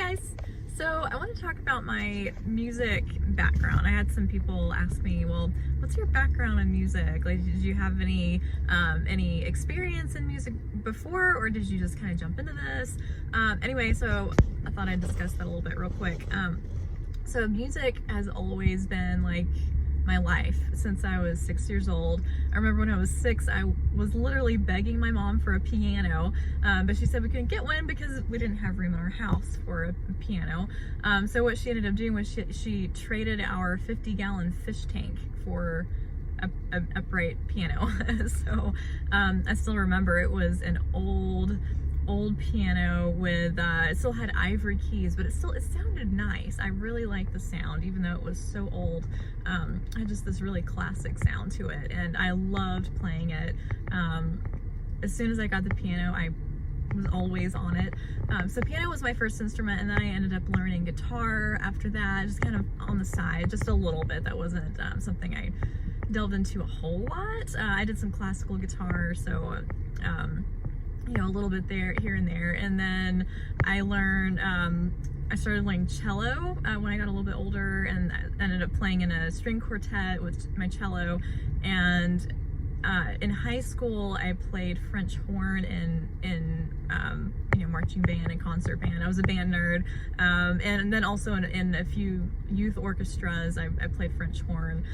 guys! So I want to talk about my music background. I had some people ask me, well, what's your background in music? Like, did you have any experience in music before, or did you just kind of jump into this? Anyway, so I thought I'd discuss that a little bit real quick. So music has always been like my life since I was 6 years old. I remember when I was 6, I was literally begging my mom for a piano, but she said we couldn't get one because we didn't have room in our house for a piano. So what she ended up doing was she traded our 50-gallon fish tank for a upright piano. So I still remember it was an old piano with it still had ivory keys, but it sounded nice. I really liked the sound, even though it was so old. It had just this really classic sound to it, and I loved playing it. As soon as I got the piano, I was always on it. So piano was my first instrument, and then I ended up learning guitar after that, just kind of on the side, just a little bit. That wasn't something I delved into a whole lot. I did some classical guitar, so you know, a little bit there, here and there. And then I learned, I started learning cello when I got a little bit older, and I ended up playing in a string quartet with my cello. And in high school, I played French horn in you know, marching band and concert band. I was a band nerd. And then also in a few youth orchestras, I played French horn.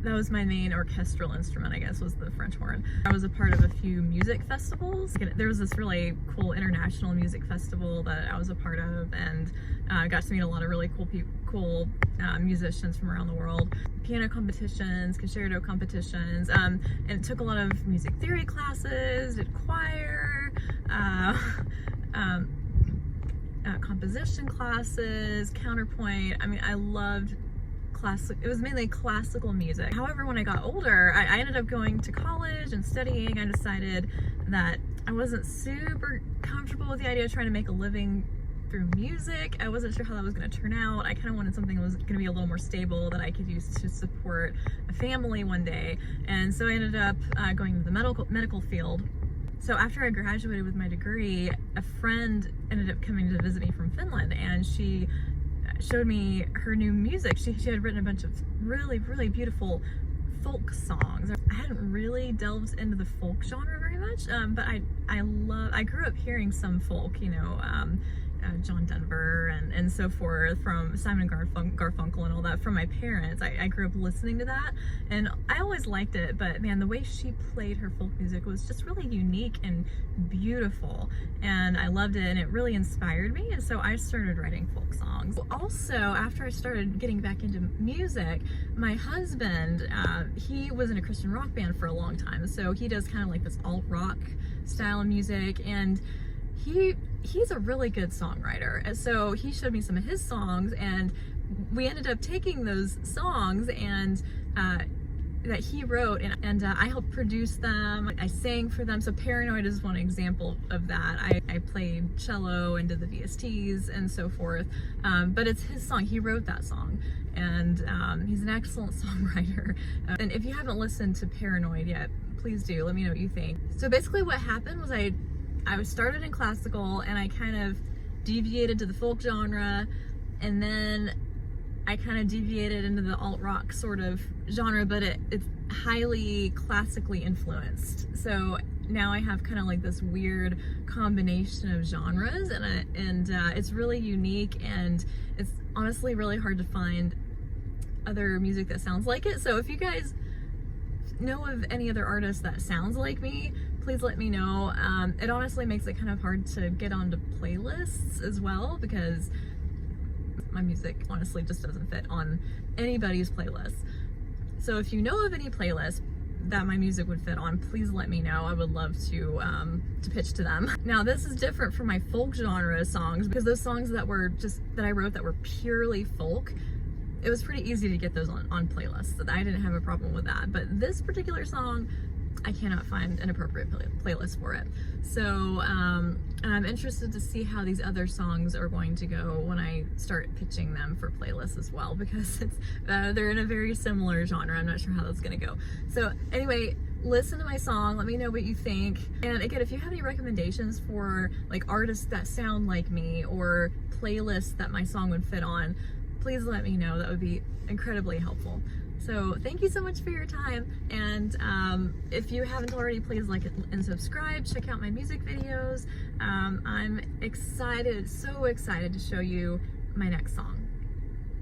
That was my main orchestral instrument, I guess, was the French horn. I was a part of a few music festivals. There was this really cool international music festival that I was a part of, and got to meet a lot of really cool musicians from around the world. Piano competitions, concerto competitions, and took a lot of music theory classes, did choir, composition classes, counterpoint. I mean, I loved it was mainly classical music. However, when I got older, I ended up going to college and studying. I decided that I wasn't super comfortable with the idea of trying to make a living through music. I wasn't sure how that was going to turn out. I kind of wanted something that was going to be a little more stable, that I could use to support a family one day. And so I ended up going to the medical field. So after I graduated with my degree, a friend ended up coming to visit me from Finland, and she showed me her new music. She had written a bunch of really beautiful folk songs. I hadn't really delved into the folk genre very much, but I grew up hearing some folk, you know, John Denver and so forth, from Simon Garfunkel and all that, from my parents. I grew up listening to that, and I always liked it, but man, the way she played her folk music was just really unique and beautiful, and I loved it, and it really inspired me, and so I started writing folk songs. Also, after I started getting back into music, my husband, he was in a Christian rock band for a long time, so he does kind of like this alt-rock style of music, and he's a really good songwriter, and so he showed me some of his songs, and we ended up taking those songs and that he wrote, and I helped produce them. I sang for them. So Paranoid is one example of that. I played cello and did the VSTs and so forth, but it's his song. He wrote that song, and he's an excellent songwriter. And if you haven't listened to Paranoid yet, please do. Let me know what you think. So basically what happened was I started in classical, and I kind of deviated to the folk genre, and then I kind of deviated into the alt-rock sort of genre, but it's highly classically influenced. So now I have kind of like this weird combination of genres, and it's really unique, and it's honestly really hard to find other music that sounds like it. So if you guys know of any other artists that sounds like me, please let me know. It honestly makes it kind of hard to get onto playlists as well, because my music honestly just doesn't fit on anybody's playlist. So if you know of any playlist that my music would fit on, please let me know. I would love to pitch to them. Now, this is different from my folk genre songs, because those songs that I wrote that were purely folk, it was pretty easy to get those on playlists. I didn't have a problem with that. But this particular song, I cannot find an appropriate playlist for it. So I'm interested to see how these other songs are going to go when I start pitching them for playlists as well, because they're in a very similar genre. I'm not sure how that's gonna go. So anyway, listen to my song, let me know what you think. And again, if you have any recommendations for like artists that sound like me or playlists that my song would fit on, please let me know. That would be incredibly helpful. So thank you so much for your time, and if you haven't already, please like and subscribe. Check out my music videos. I'm excited, so excited to show you my next song.